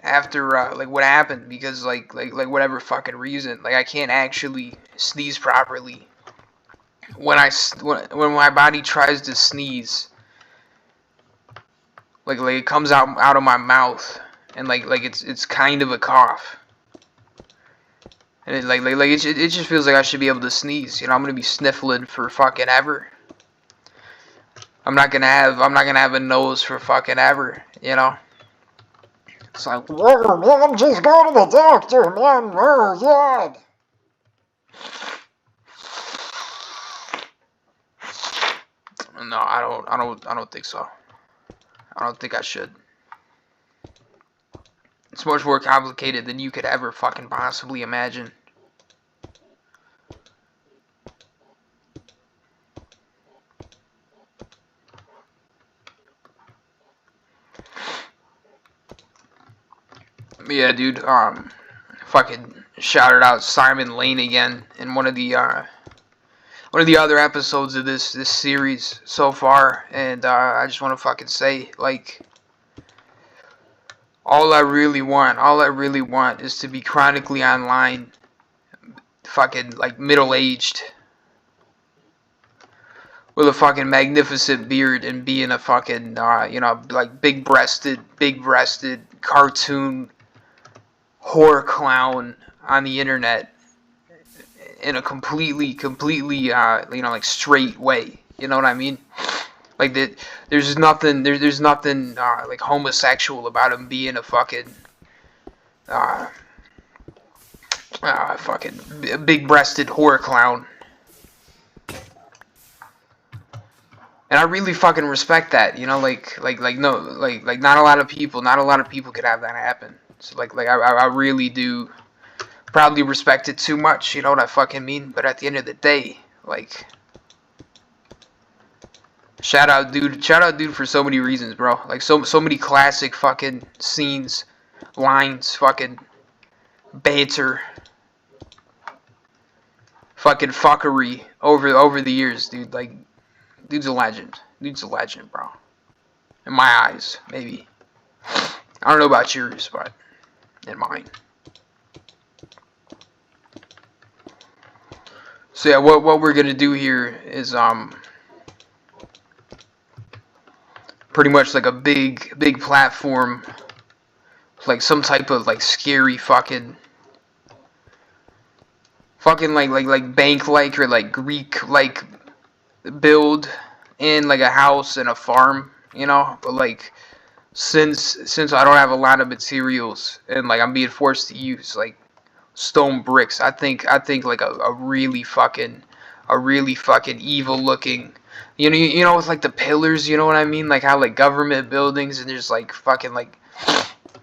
after like what happened, because like whatever fucking reason, like I can't actually sneeze properly. When my body tries to sneeze, like it comes out of my mouth, and like it's kind of a cough, and it just feels like I should be able to sneeze. You know, I'm gonna be sniffling for fucking ever. I'm not gonna have a nose for fucking ever. You know. It's like, whoa, man, just go to the doctor, man. Oh, God. No, I don't think so. I don't think I should. It's much more complicated than you could ever fucking possibly imagine. Yeah, dude, fucking shouted out Simon Lane again in one of the other episodes of this series so far, and I just want to fucking say, like, all I really want is to be chronically online, fucking, like, middle-aged, with a fucking magnificent beard and being a fucking, you know, like, big-breasted cartoon horror clown on the internet in a completely, you know, like, straight way. You know what I mean? Like, there's nothing like, homosexual about him being a fucking, fucking big-breasted horror clown. And I really fucking respect that, you know, like no, like not a lot of people could have that happen. So like I really do probably respect it too much, you know what I fucking mean? But at the end of the day, like, shout out dude for so many reasons, bro. Like so many classic fucking scenes, lines, fucking banter, fucking fuckery over the years, dude. Like, dude's a legend. Bro. In my eyes, maybe. I don't know about yours, but in mine. So yeah, what we're gonna do here is pretty much like a big platform, like some type of like scary fucking like bank like or like Greek like build in like a house and a farm, you know. But like since I don't have a lot of materials and like I'm being forced to use like stone bricks, I think like a really fucking evil looking, you know with like the pillars, you know what I mean, like how like government buildings and there's like fucking like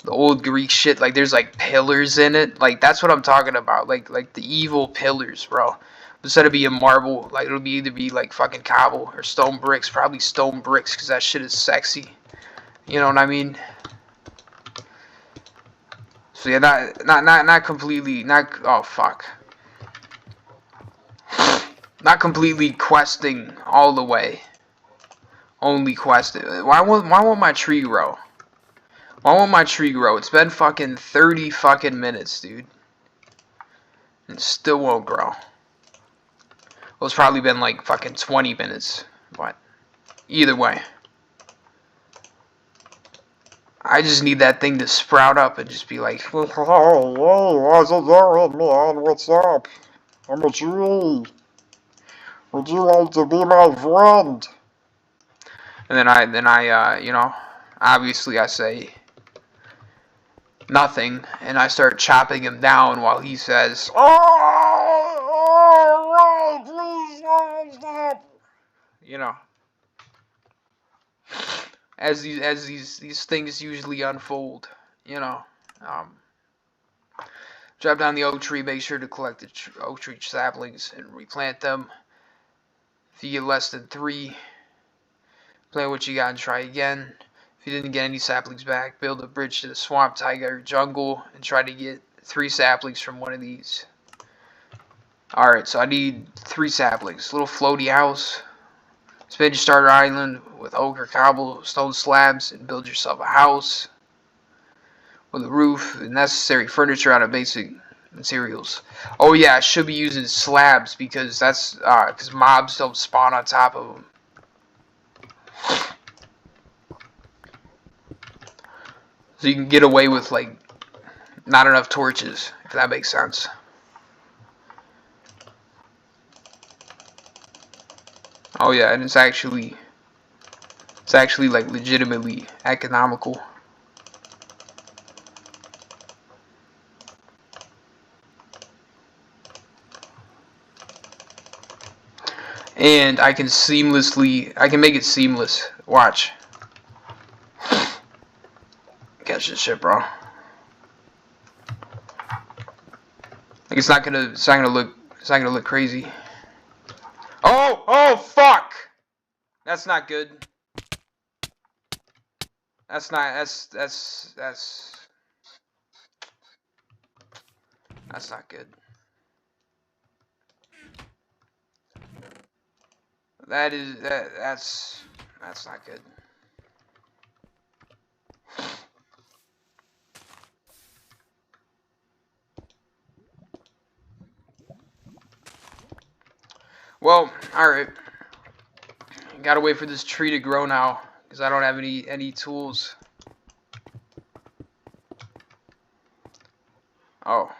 the old Greek shit, like there's like pillars in it, like that's what I'm talking about, like the evil pillars, bro. Instead of being marble, like it'll be either be like fucking cobble or stone bricks, probably stone bricks, because that shit is sexy. You know what I mean? So yeah, not completely, oh fuck. Not completely questing all the way. Only questing. Why won't my tree grow? Why won't my tree grow? It's been fucking 30 fucking minutes, dude. And it still won't grow. Well, it's probably been like fucking 20 minutes. But either way, I just need that thing to sprout up and just be like, hey, how's it going, man? What's up? I'm a tree. Would you like to be my friend? and then I you know, obviously I say nothing, and I start chopping him down while he says, oh, please stop. You know, as these things usually unfold, you know. Drop down the oak tree, make sure to collect the oak tree saplings and replant them. If you get less than 3, plant what you got and try again. If you didn't get any saplings back, build a bridge to the swamp, taiga, or jungle and try to get 3 saplings from one of these. Alright, so I need 3 saplings. Little floaty house. Spend your starter island with oak or cobblestone slabs and build yourself a house. with a roof, necessary furniture out of basic materials. Oh yeah, I should be using slabs because that's because mobs don't spawn on top of them. So you can get away with like not enough torches, if that makes sense. Oh yeah, and it's actually like legitimately economical. And I can make it seamless. Watch. Catch this shit, bro. Like it's not gonna look crazy. Oh fuck! That's not good. That's not good. That's not good. Well, alright. Gotta wait for this tree to grow now, because I don't have any tools. Oh.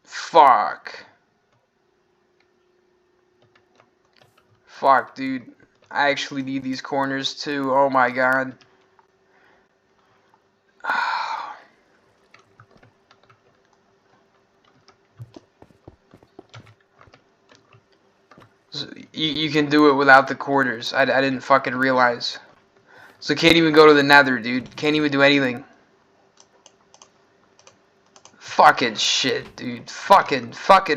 Fuck. Fuck, dude. I actually need these corners too. Oh my god. So you can do it without the quarters. I didn't fucking realize. So can't even go to the nether, dude. Can't even do anything. Fucking shit, dude. Fucking fuck.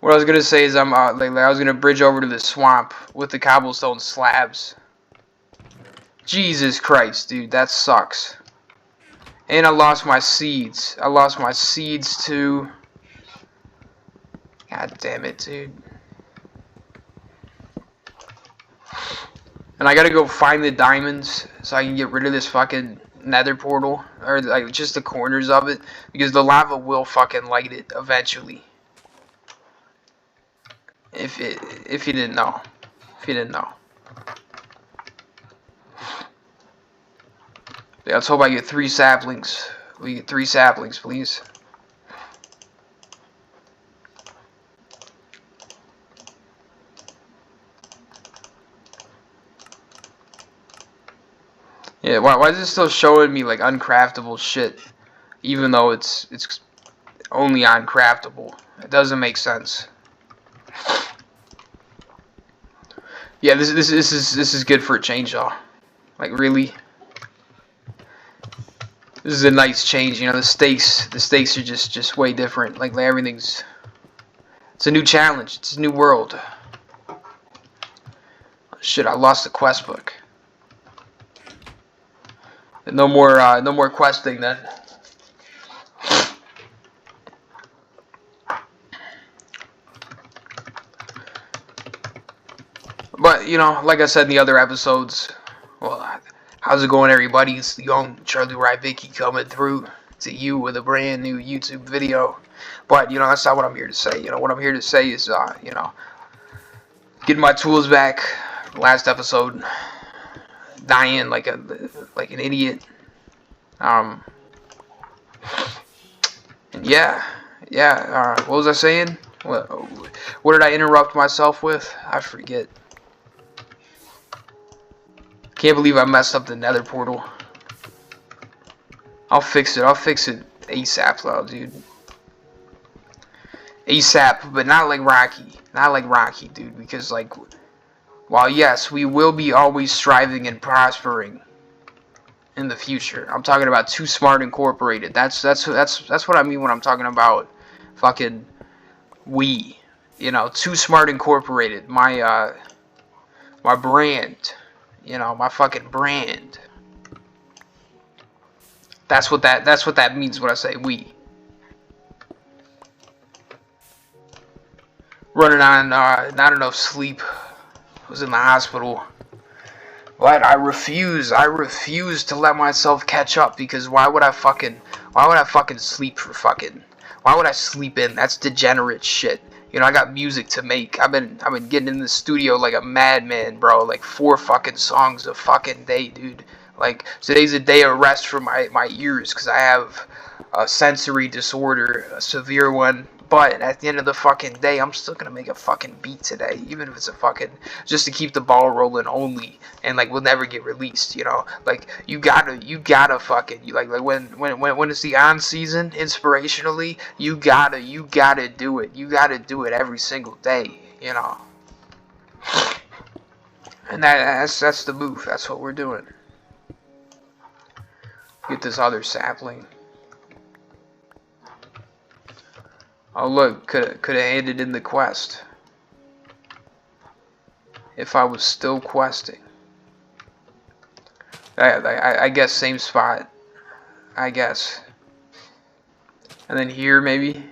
What I was gonna say is I was gonna bridge over to the swamp with the cobblestone slabs. Jesus Christ, dude, that sucks. And I lost my seeds. I lost my seeds too. God damn it, dude. And I gotta go find the diamonds so I can get rid of this fucking nether portal. Or like just the corners of it. Because the lava will fucking light it eventually. If you didn't know. If you didn't know. Yeah, let's hope I get 3 saplings. We get 3 saplings, please. Yeah, why is it still showing me like uncraftable shit, even though it's only uncraftable? It doesn't make sense. Yeah, this is good for a change, though. Like really, this is a nice change. You know, the stakes are just way different. Like everything's, it's a new challenge. It's a new world. Shit, I lost the quest book. No more questing then. But you know, like I said in the other episodes, well, how's it going, everybody? It's the young Charlie Rybicki coming through to you with a brand new YouTube video. But you know, that's not what I'm here to say. You know, what I'm here to say is, you know, getting my tools back. Last episode, dying like an idiot. And yeah. What was I saying? What did I interrupt myself with? I forget. Can't believe I messed up the nether portal. I'll fix it ASAP though, dude. ASAP, but not like Rocky, dude, because like, while yes, we will be always striving and prospering in the future. I'm talking about Too Smart Incorporated. That's what I mean when I'm talking about fucking we. You know, Too Smart Incorporated. My brand. You know, my fucking brand. That's what that means when I say we. Running on not enough sleep. was in the hospital. But I refuse to let myself catch up, because why would I fucking sleep for fucking, why would I sleep in? That's degenerate shit. You know, I got music to make. I've been getting in the studio like a madman, bro. Like 4 fucking songs a fucking day, dude. Like, today's a day of rest for my ears, because I have a sensory disorder, a severe one. But at the end of the fucking day, I'm still gonna make a fucking beat today, even if it's a fucking, just to keep the ball rolling only, and like, we'll never get released, you know. Like, you gotta fucking, like when it's the on season, inspirationally, you gotta do it. You gotta do it every single day, you know. And that's the move. That's what we're doing. Get this other sapling. Oh look, could have handed in the quest. If I was still questing. I guess same spot. I guess. And then here maybe.